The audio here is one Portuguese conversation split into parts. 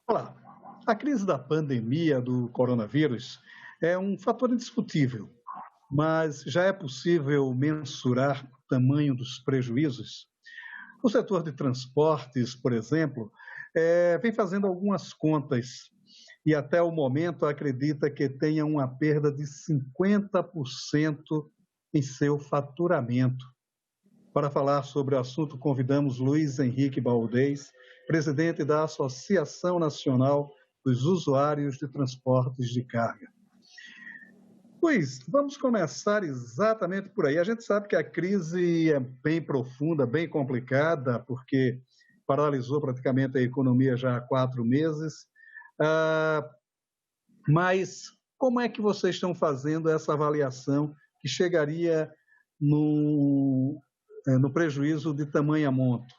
Olá, a crise da pandemia do coronavírus é um fator indiscutível, mas já é possível mensurar o tamanho dos prejuízos? O setor de transportes, por exemplo, vem fazendo algumas contas e até o momento acredita que tenha uma perda de 50% em seu faturamento. Para falar sobre o assunto, convidamos Luiz Henrique Baldez, presidente da Associação Nacional dos Usuários de Transportes de Carga. Luiz, vamos começar exatamente por aí. A gente sabe que a crise é bem profunda, bem complicada, porque paralisou praticamente a economia já há 4 meses. Ah, mas como é que vocês estão fazendo essa avaliação que chegaria no prejuízo de tamanha monta?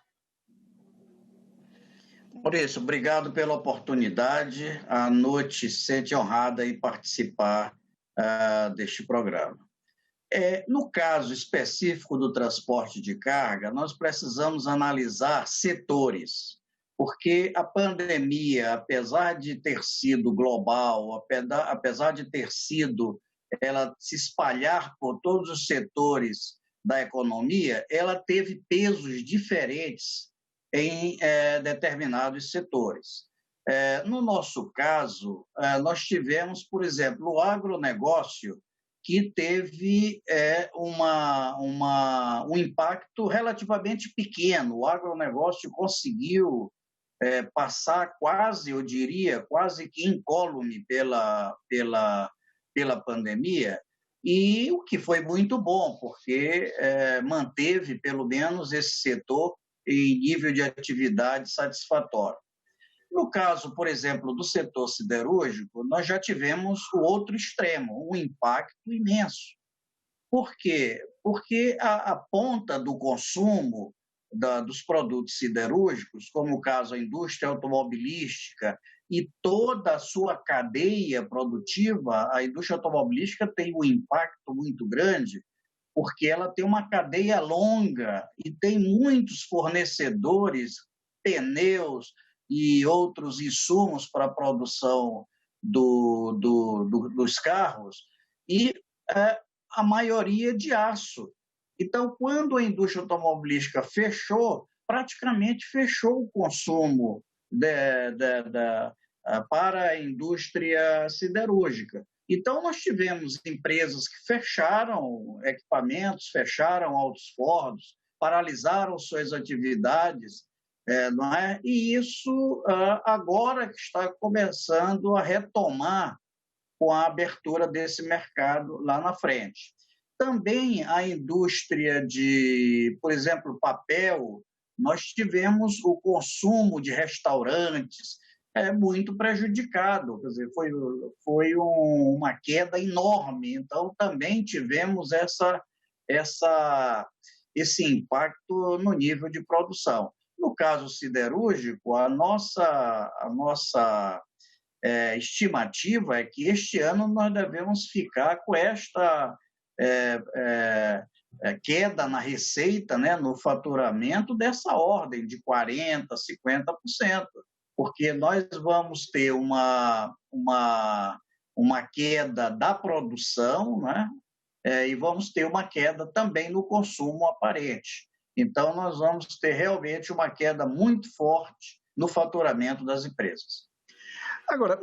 Maurício, obrigado pela oportunidade. A noite sente honrada em participar deste programa. No caso específico do transporte de carga, nós precisamos analisar setores, porque a pandemia, apesar de ter sido global, apesar de ter sido ela se espalhar por todos os setores da economia, ela teve pesos diferentes em determinados setores. No nosso caso, nós tivemos, por exemplo, o agronegócio, que teve um impacto relativamente pequeno. O agronegócio conseguiu passar quase, eu diria, quase que incólume pela pandemia, e o que foi muito bom, porque manteve, pelo menos, esse setor em nível de atividade satisfatório. No caso, por exemplo, do setor siderúrgico, nós já tivemos o outro extremo, um impacto imenso. Por quê? Porque a ponta do consumo dos produtos siderúrgicos, como o caso a indústria automobilística e toda a sua cadeia produtiva, a indústria automobilística tem um impacto muito grande, porque ela tem uma cadeia longa e tem muitos fornecedores, pneus e outros insumos para a produção dos carros, e a maioria de aço. Então, quando a indústria automobilística fechou, praticamente fechou o consumo para a indústria siderúrgica. Então, nós tivemos empresas que fecharam equipamentos, fecharam altos fornos, paralisaram suas atividades, não é? E isso agora que está começando a retomar com a abertura desse mercado lá na frente. Também a indústria de, por exemplo, papel, nós tivemos o consumo de restaurantes muito prejudicado, quer dizer, foi uma queda enorme. Então, também tivemos esse impacto no nível de produção. No caso siderúrgico, a nossa estimativa é que este ano nós devemos ficar com esta queda na receita, né, no faturamento dessa ordem de 40%, 50%, porque nós vamos ter uma queda da produção, né, e vamos ter uma queda também no consumo aparente. Então, nós vamos ter realmente uma queda muito forte no faturamento das empresas. Agora,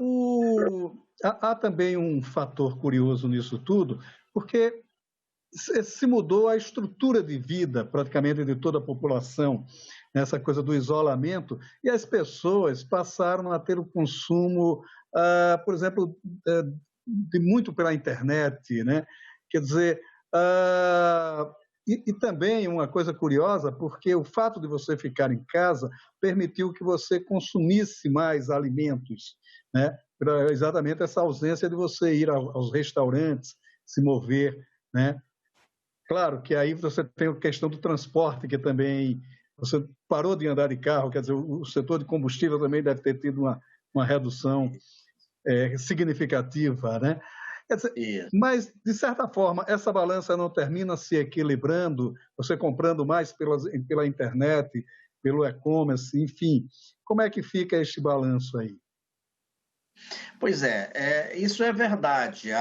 há também um fator curioso nisso tudo, porque se mudou a estrutura de vida praticamente de toda a população, nessa coisa do isolamento, e as pessoas passaram a ter o consumo, por exemplo, de muito pela internet, né? Quer dizer, e também uma coisa curiosa, porque o fato de você ficar em casa permitiu que você consumisse mais alimentos, né? Exatamente essa ausência de você ir aos restaurantes, se mover, né? Claro que aí você tem a questão do transporte, que também você parou de andar de carro, quer dizer, o setor de combustível também deve ter tido uma redução significativa, né? Mas, de certa forma, essa balança não termina se equilibrando, você comprando mais pela internet, pelo e-commerce, enfim. Como é que fica este balanço aí? Pois isso é verdade.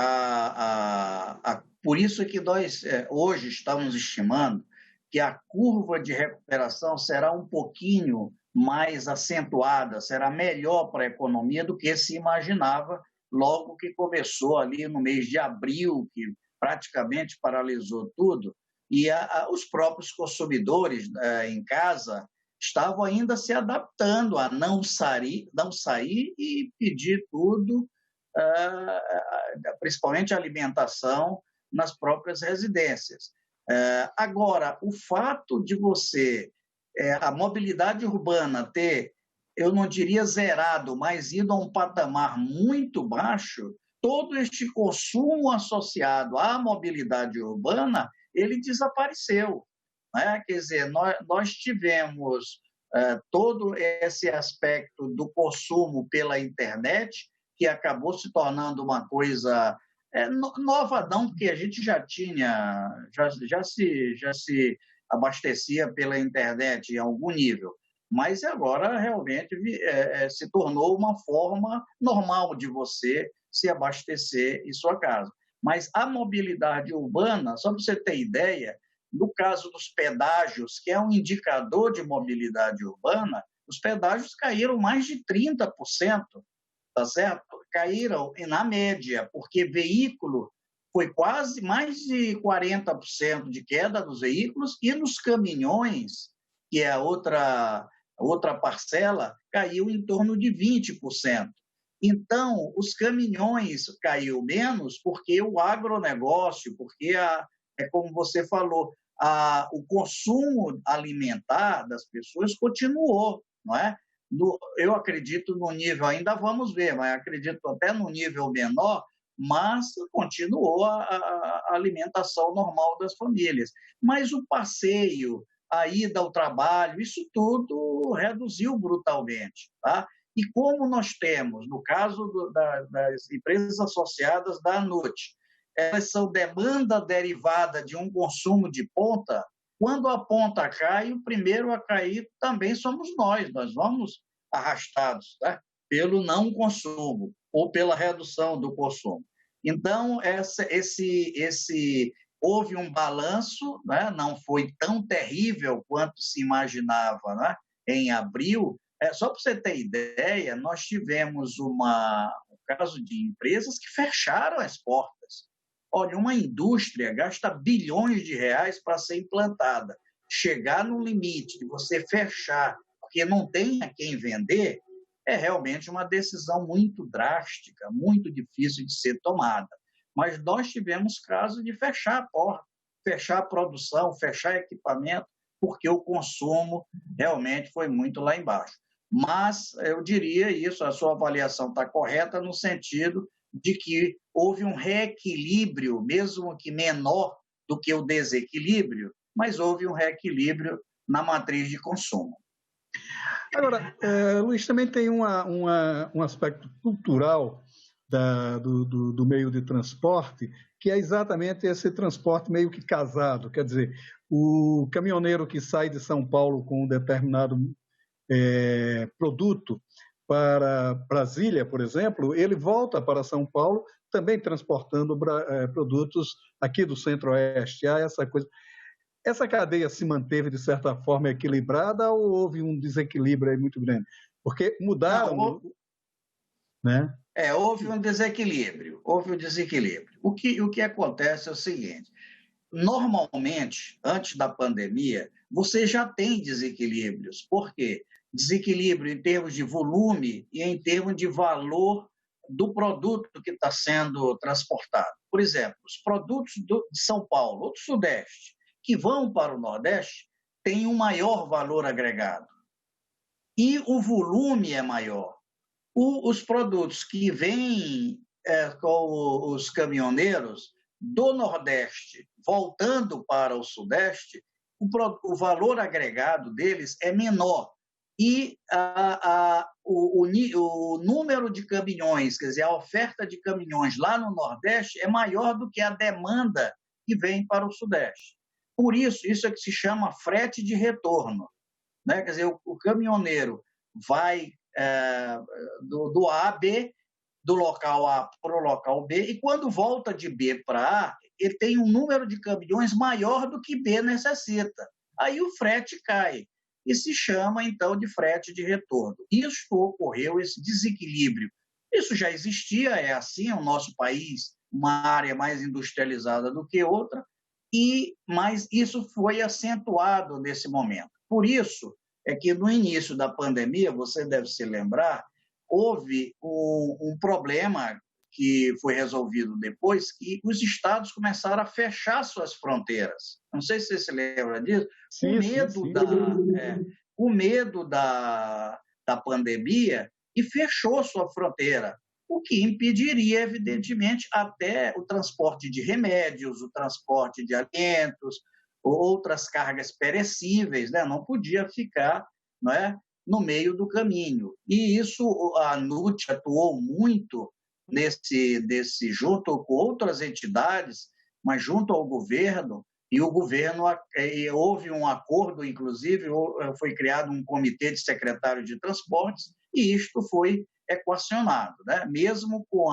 Por isso que nós hoje estamos estimando que a curva de recuperação será um pouquinho mais acentuada, será melhor para a economia do que se imaginava logo que começou ali no mês de abril, que praticamente paralisou tudo, e os próprios consumidores em casa estavam ainda se adaptando a não sair e pedir tudo, principalmente alimentação, nas próprias residências. Agora, o fato de a mobilidade urbana ter, eu não diria zerado, mas ido a um patamar muito baixo, todo este consumo associado à mobilidade urbana, ele desapareceu. Né? Quer dizer, nós tivemos todo esse aspecto do consumo pela internet, que acabou se tornando uma coisa nova, não, porque a gente já tinha, já se abastecia pela internet em algum nível, mas agora realmente se tornou uma forma normal de você se abastecer em sua casa. Mas a mobilidade urbana, só para você ter ideia, no caso dos pedágios, que é um indicador de mobilidade urbana, os pedágios caíram mais de 30%, tá certo? Caíram na média, porque veículo foi quase mais de 40% de queda dos veículos, e nos caminhões, que é a outra parcela, caiu em torno de 20%. Então, os caminhões caiu menos porque o agronegócio, porque é como você falou, o consumo alimentar das pessoas continuou, não é? Eu acredito no nível, ainda vamos ver, mas acredito até no nível menor, mas continuou a alimentação normal das famílias. Mas o passeio, a ida ao trabalho, isso tudo reduziu brutalmente, tá? E como nós temos, no caso das empresas associadas da ANUT, elas são demanda derivada de um consumo de ponta, quando a ponta cai, o primeiro a cair também somos nós vamos arrastados, tá? Pelo não consumo ou pela redução do consumo. Então, houve um balanço, né? Não foi tão terrível quanto se imaginava, né? Em abril. Só para você ter ideia, nós tivemos um caso de empresas que fecharam as portas. Olha, uma indústria gasta bilhões de reais para ser implantada. Chegar no limite de você fechar porque não tem a quem vender, é realmente uma decisão muito drástica, muito difícil de ser tomada. Mas nós tivemos casos de fechar a porta, fechar a produção, fechar equipamento, porque o consumo realmente foi muito lá embaixo. Mas eu diria isso, a sua avaliação está correta no sentido de que houve um reequilíbrio, mesmo que menor do que o desequilíbrio, mas houve um reequilíbrio na matriz de consumo. Agora, Luiz, também tem um aspecto cultural do meio de transporte, que é exatamente esse transporte meio que casado. Quer dizer, o caminhoneiro que sai de São Paulo com um determinado produto para Brasília, por exemplo, ele volta para São Paulo também transportando produtos aqui do Centro-Oeste. Há essa coisa. Essa cadeia se manteve, de certa forma, equilibrada ou houve um desequilíbrio aí muito grande? Porque mudaram... Não, né? Houve um desequilíbrio. O que acontece é o seguinte, normalmente, antes da pandemia, você já tem desequilíbrios. Por quê? Desequilíbrio em termos de volume e em termos de valor do produto que está sendo transportado. Por exemplo, os produtos de São Paulo ou do Sudeste que vão para o Nordeste têm um maior valor agregado. E o volume é maior. Os produtos que vêm com os caminhoneiros do Nordeste voltando para o Sudeste, o valor agregado deles é menor. E o número de caminhões, quer dizer, a oferta de caminhões lá no Nordeste é maior do que a demanda que vem para o Sudeste. Por isso é que se chama frete de retorno. né? Quer dizer, o caminhoneiro vai do A a B, do local A para o local B, e quando volta de B para A, ele tem um número de caminhões maior do que B necessita. Aí o frete cai e se chama, então, de frete de retorno. Isso ocorreu, esse desequilíbrio. Isso já existia, é assim, o nosso país, uma área mais industrializada do que outra, mas isso foi acentuado nesse momento. Por isso é que no início da pandemia, você deve se lembrar, houve um problema que foi resolvido depois, que os estados começaram a fechar suas fronteiras. Não sei se você se lembra disso. Sim, Com medo da pandemia, e fechou sua fronteira, o que impediria, evidentemente, até o transporte de remédios, o transporte de alimentos, outras cargas perecíveis, né? Não podia ficar, não é, no meio do caminho. E isso, a ANUT atuou muito junto com outras entidades, mas junto ao governo, e o governo, houve um acordo, inclusive, foi criado um comitê de secretários de transportes, e isto foi equacionado, né? Mesmo com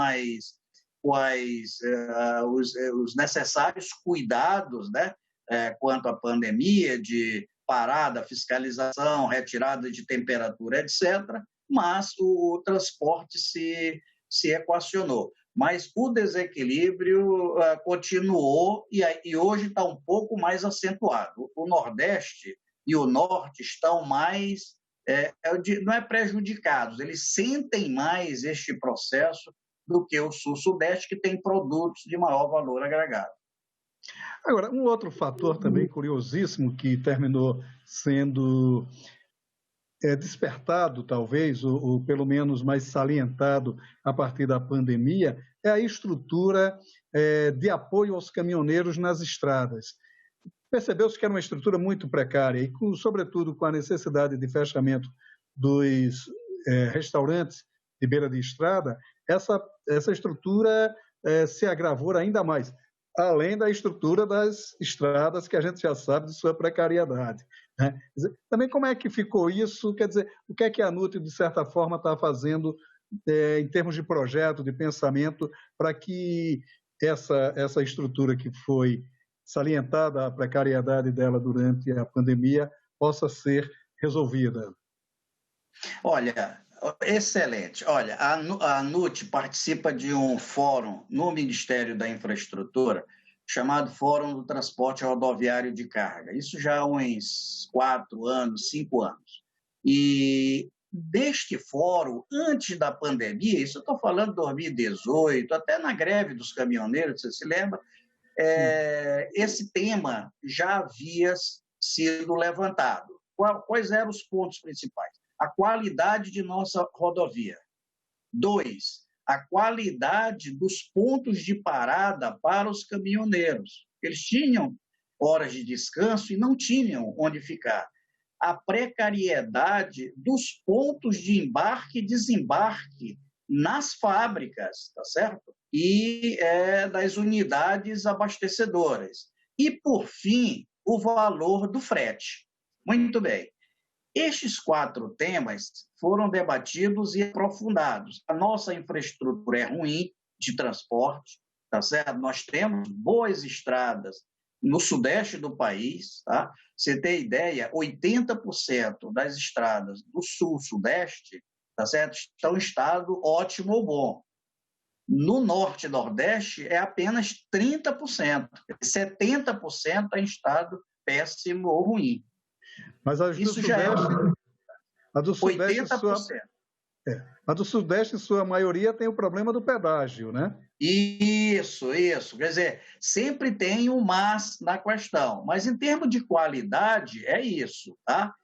os necessários cuidados, né? Quanto à pandemia, de parada, fiscalização, retirada de temperatura, etc., mas o transporte se equacionou. Mas o desequilíbrio continuou e hoje está um pouco mais acentuado. O Nordeste e o Norte estão mais, não é prejudicados, eles sentem mais este processo do que o Sul-Sudeste, que tem produtos de maior valor agregado. Agora, um outro fator também curiosíssimo que terminou sendo despertado, talvez, ou pelo menos mais salientado a partir da pandemia, é a estrutura de apoio aos caminhoneiros nas estradas. Percebeu-se que era uma estrutura muito precária e, sobretudo, com a necessidade de fechamento dos restaurantes de beira de estrada, essa estrutura se agravou ainda mais, além da estrutura das estradas, que a gente já sabe de sua precariedade. Né? Também como é que ficou isso? Quer dizer, o que é que a ANUT, de certa forma, está fazendo em termos de projeto, de pensamento, para que essa estrutura que foi salientada, a precariedade dela durante a pandemia, possa ser resolvida? Olha, excelente. Olha, a ANUT participa de um fórum no Ministério da Infraestrutura chamado Fórum do Transporte Rodoviário de Carga. Isso já há uns 4 anos, 5 anos. E deste fórum, antes da pandemia, isso eu estou falando de 2018, até na greve dos caminhoneiros, você se lembra, esse tema já havia sido levantado. Quais eram os pontos principais? A qualidade de nossa rodovia. 2, a qualidade dos pontos de parada para os caminhoneiros. Eles tinham horas de descanso e não tinham onde ficar. A precariedade dos pontos de embarque e desembarque nas fábricas, tá certo? E das unidades abastecedoras. E, por fim, o valor do frete. Muito bem. Estes 4 temas foram debatidos e aprofundados. A nossa infraestrutura é ruim de transporte, tá certo? Nós temos boas estradas no sudeste do país, tá? Você tem ideia, 80% das estradas do sul-sudeste, tá certo? Estão em estado ótimo ou bom. No norte e nordeste é apenas 30%, 70% é em estado péssimo ou ruim. Mas isso já é a do Sudeste, 80%. A do Sudeste, em sua maioria, tem o problema do pedágio, né? Isso. Quer dizer, sempre tem um mas na questão. Mas, em termos de qualidade, é isso, tá?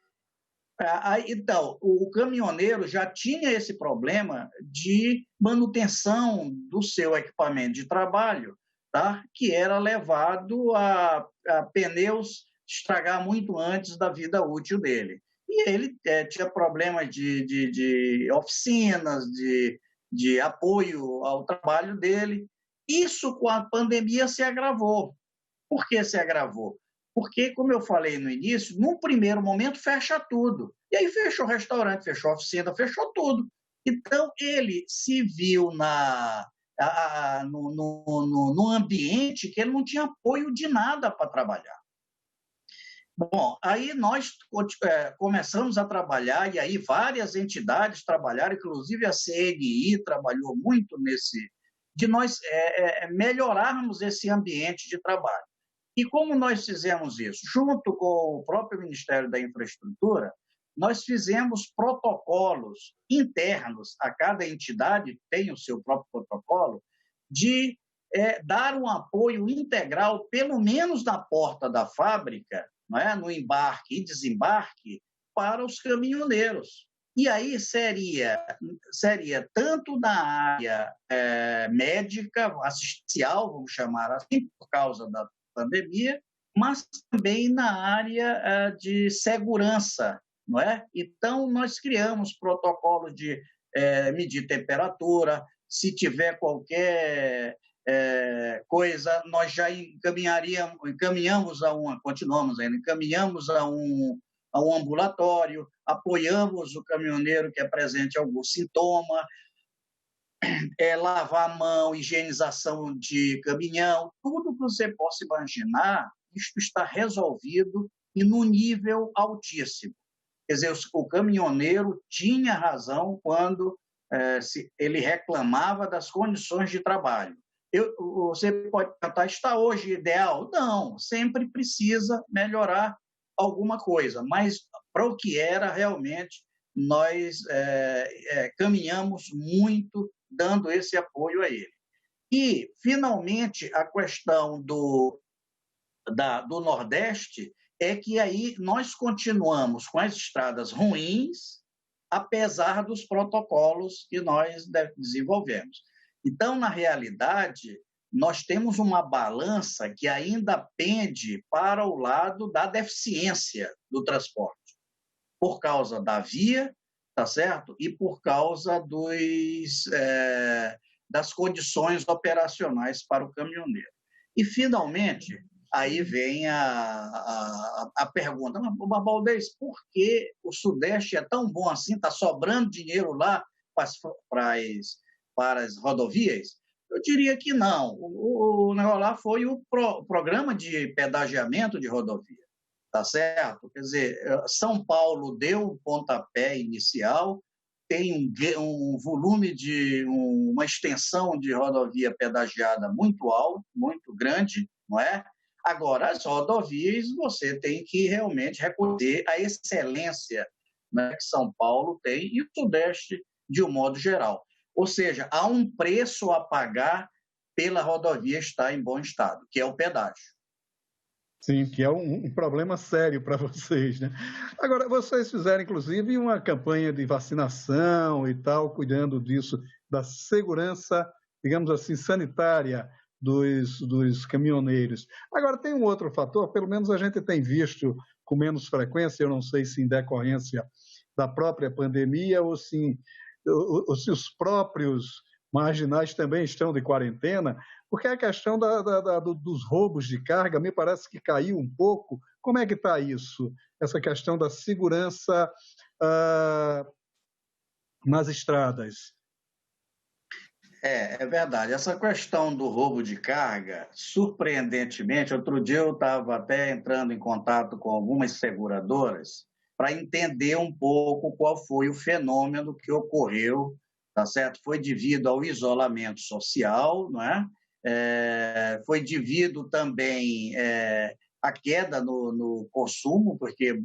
Então, o caminhoneiro já tinha esse problema de manutenção do seu equipamento de trabalho, tá? Que era levado a pneus estragar muito antes da vida útil dele. E ele tinha problemas de oficinas, de apoio ao trabalho dele. Isso, com a pandemia, se agravou. Por que se agravou? Porque, como eu falei no início, num primeiro momento fecha tudo. E aí fechou o restaurante, fechou a oficina, fechou tudo. Então, ele se viu no ambiente que ele não tinha apoio de nada para trabalhar. Bom, aí nós começamos a trabalhar, e aí várias entidades trabalharam, inclusive a CNI trabalhou muito de nós melhorarmos esse ambiente de trabalho. E como nós fizemos isso? Junto com o próprio Ministério da Infraestrutura, nós fizemos protocolos internos, a cada entidade tem o seu próprio protocolo, de dar um apoio integral, pelo menos na porta da fábrica, não é? No embarque e desembarque, para os caminhoneiros. E aí seria tanto na área médica, assistencial, vamos chamar assim, por causa da pandemia, mas também na área de segurança, não é? Então, nós criamos protocolo de medir temperatura, se tiver qualquer coisa, nós já encaminhamos a um ambulatório, apoiamos o caminhoneiro que apresente algum sintoma, lavar a mão, higienização de caminhão, tudo que você possa imaginar, isso está resolvido e no nível altíssimo. Quer dizer, o caminhoneiro tinha razão quando ele reclamava das condições de trabalho. Você pode perguntar, está hoje ideal? Não, sempre precisa melhorar alguma coisa, mas para o que era, realmente, nós caminhamos muito dando esse apoio a ele. E, finalmente, a questão do Nordeste é que aí nós continuamos com as estradas ruins, apesar dos protocolos que nós desenvolvemos. Então, na realidade, nós temos uma balança que ainda pende para o lado da deficiência do transporte, por causa da via, tá certo? E por causa das condições operacionais para o caminhoneiro. E, finalmente, aí vem a pergunta, mas, Baldez, por que o Sudeste é tão bom assim? Está sobrando dinheiro lá para as rodovias? Eu diria que não. O negócio lá foi o programa de pedagiamento de rodovia, tá certo? Quer dizer, São Paulo deu o pontapé inicial, tem um volume uma extensão de rodovia pedagiada muito alto, muito grande, não é? Agora, as rodovias, você tem que realmente reconhecer a excelência, né, que São Paulo tem e o Sudeste de um modo geral. Ou seja, há um preço a pagar pela rodovia estar em bom estado, que é o pedágio. Sim, que é um problema sério para vocês, né? Agora, vocês fizeram, inclusive, uma campanha de vacinação e tal, cuidando disso, da segurança, digamos assim, sanitária dos caminhoneiros. Agora, tem um outro fator, pelo menos a gente tem visto com menos frequência, eu não sei se em decorrência da própria pandemia ou se os próprios marginais também estão de quarentena, porque a questão dos roubos de carga me parece que caiu um pouco. Como é que está isso? Essa questão da segurança nas estradas. É verdade. Essa questão do roubo de carga, surpreendentemente, outro dia eu estava até entrando em contato com algumas seguradoras para entender um pouco qual foi o fenômeno que ocorreu, tá certo? Foi devido ao isolamento social, não é? Foi devido também à queda no consumo, porque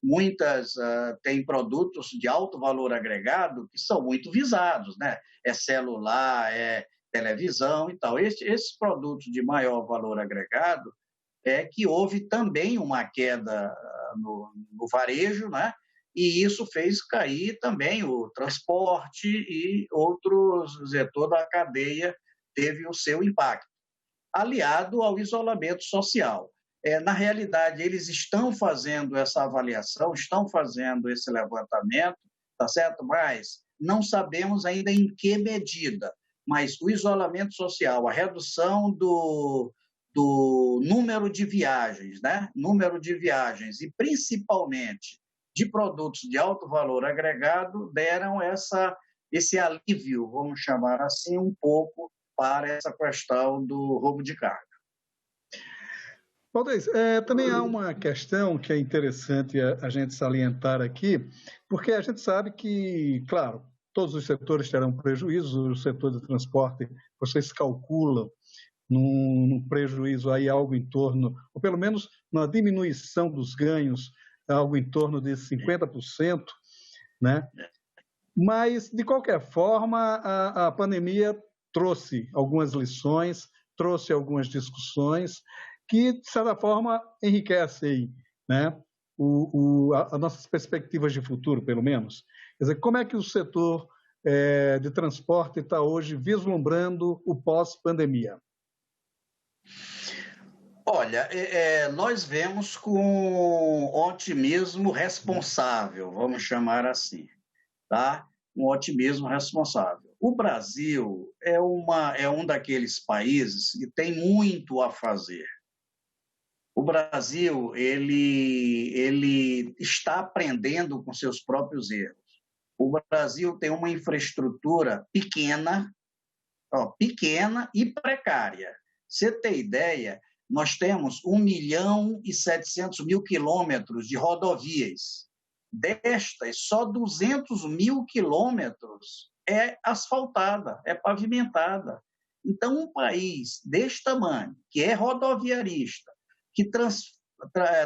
muitas têm produtos de alto valor agregado que são muito visados, né? É celular, é televisão e tal. Esses produtos de maior valor agregado que houve também uma queda no varejo, né? E isso fez cair também o transporte e outros, toda a cadeia teve o seu impacto, aliado ao isolamento social. Na realidade, eles estão fazendo essa avaliação, estão fazendo esse levantamento, tá certo? Mas não sabemos ainda em que medida. Mas o isolamento social, a redução do número de viagens, né? Número de viagens, e principalmente de produtos de alto valor agregado, deram esse alívio, vamos chamar assim, um pouco para essa questão do roubo de carga. Valdez, também há uma questão que é interessante a gente salientar aqui, porque a gente sabe que, claro, todos os setores terão prejuízos, o setor de transporte, vocês calculam num prejuízo aí algo em torno, ou pelo menos na diminuição dos ganhos, algo em torno de 50%, né? Mas, de qualquer forma, a pandemia trouxe algumas lições, trouxe algumas discussões que, de certa forma, enriquecem, né, as nossas perspectivas de futuro, pelo menos. Quer dizer, como é que o setor de transporte está hoje vislumbrando o pós-pandemia? Olha, nós vemos com otimismo responsável, vamos chamar assim, tá? Um otimismo responsável. O Brasil é um daqueles países que tem muito a fazer. O Brasil, ele está aprendendo com seus próprios erros. O Brasil tem uma infraestrutura pequena e precária. Você tem ideia, nós temos 1.700.000 quilômetros de rodovias. Destas, só 200.000 quilômetros é asfaltada, é pavimentada. Então, um país deste tamanho, que é rodoviarista, que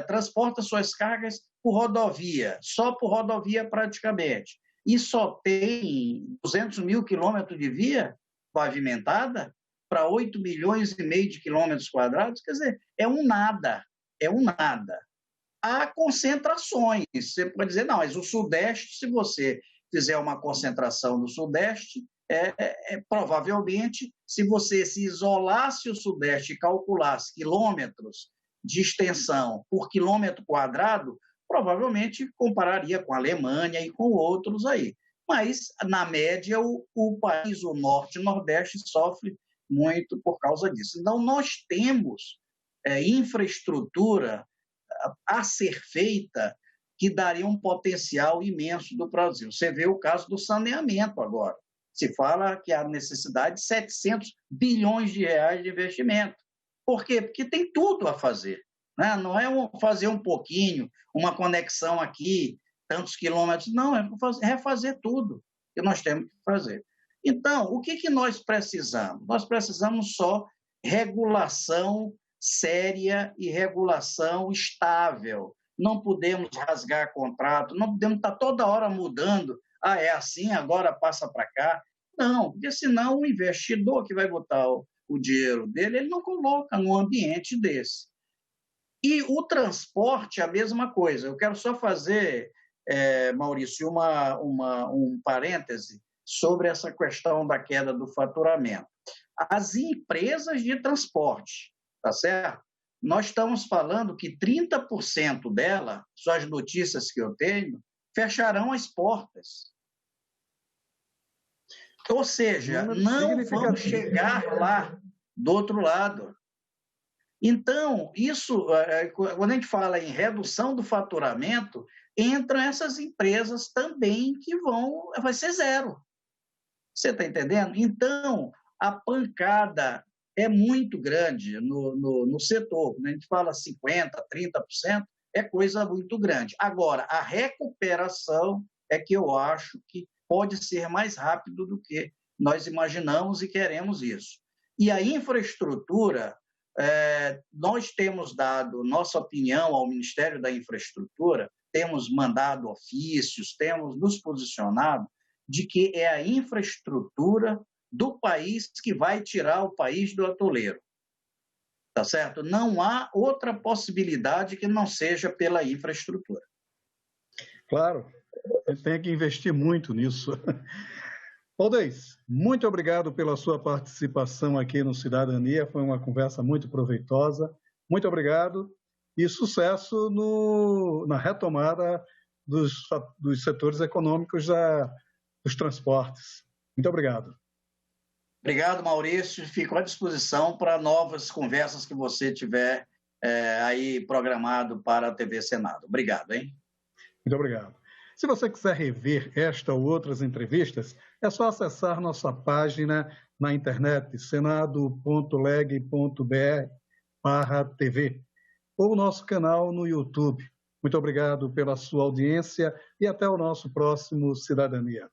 transporta suas cargas por rodovia, só por rodovia praticamente, e só tem 200.000 quilômetros de via pavimentada para 8,5 milhões de quilômetros quadrados, quer dizer, é um nada. Há concentrações, você pode dizer, não, mas o Sudeste, se você fizer uma concentração no Sudeste, provavelmente, se você se isolasse o Sudeste e calculasse quilômetros de extensão por quilômetro quadrado, provavelmente compararia com a Alemanha e com outros aí. Mas, na média, o país, o Norte e o Nordeste, sofre muito por causa disso. Então, nós temos infraestrutura a ser feita que daria um potencial imenso do Brasil. Você vê o caso do saneamento agora. Se fala que há necessidade de 700 bilhões de reais de investimento. Por quê? Porque tem tudo a fazer. Né? Não é fazer um pouquinho, uma conexão aqui, tantos quilômetros. Não, é refazer tudo que nós temos que fazer. Então, o que nós precisamos? Nós precisamos só regulação séria e regulação estável. Não podemos rasgar contrato, não podemos estar toda hora mudando. É assim, agora passa para cá. Não, porque senão o investidor que vai botar o dinheiro dele, ele não coloca num ambiente desse. E o transporte, a mesma coisa. Eu quero só fazer, Maurício, um parêntese sobre essa questão da queda do faturamento. As empresas de transporte, tá certo? Nós estamos falando que 30% dela, só as notícias que eu tenho, fecharão as portas. Ou seja, não vão chegar lá do outro lado. Então, isso, quando a gente fala em redução do faturamento, entram essas empresas também que vai ser zero. Você está entendendo? Então, a pancada é muito grande no setor. Quando a gente fala 50%, 30%, é coisa muito grande. Agora, a recuperação é que eu acho que pode ser mais rápido do que nós imaginamos e queremos isso. E a infraestrutura, nós temos dado nossa opinião ao Ministério da Infraestrutura, temos mandado ofícios, temos nos posicionado de que é a infraestrutura do país que vai tirar o país do atoleiro. Tá certo? Não há outra possibilidade que não seja pela infraestrutura. Claro, a gente tem que investir muito nisso. Valdez, muito obrigado pela sua participação aqui no Cidadania, foi uma conversa muito proveitosa. Muito obrigado e sucesso na retomada dos setores econômicos dos transportes. Muito obrigado. Obrigado, Maurício. Fico à disposição para novas conversas que você tiver aí programado para a TV Senado. Obrigado, hein? Muito obrigado. Se você quiser rever esta ou outras entrevistas, é só acessar nossa página na internet, senado.leg.br/TV, ou o nosso canal no YouTube. Muito obrigado pela sua audiência e até o nosso próximo Cidadania.